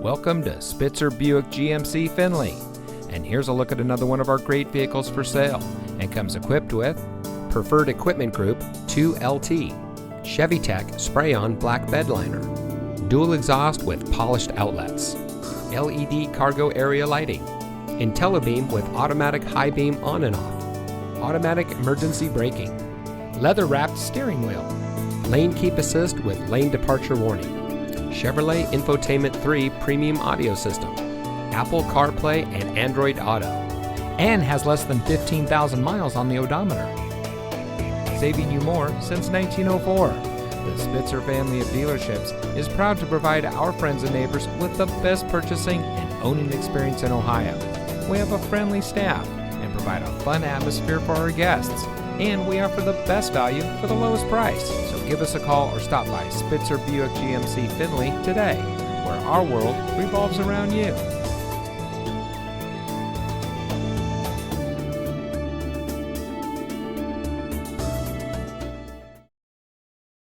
Welcome to Spitzer Buick GMC Findlay. And here's a look at another one of our great vehicles for sale, and comes equipped with Preferred Equipment Group 2LT, Chevy Tech Spray-On Black Bed Liner, dual exhaust with polished outlets, LED cargo area lighting, IntelliBeam with automatic high beam on and off, automatic emergency braking, leather-wrapped steering wheel, lane keep assist with lane departure warning, Chevrolet Infotainment 3 premium audio system, Apple CarPlay and Android Auto, and has less than 15,000 miles on the odometer. Saving you more since 1904. The Spitzer family of dealerships is proud to provide our friends and neighbors with the best purchasing and owning experience in Ohio. We have a friendly staff and provide a fun atmosphere for our guests, and we offer the best value for the lowest price. So give us a call or stop by Spitzer Buick GMC Findlay today, where our world revolves around you.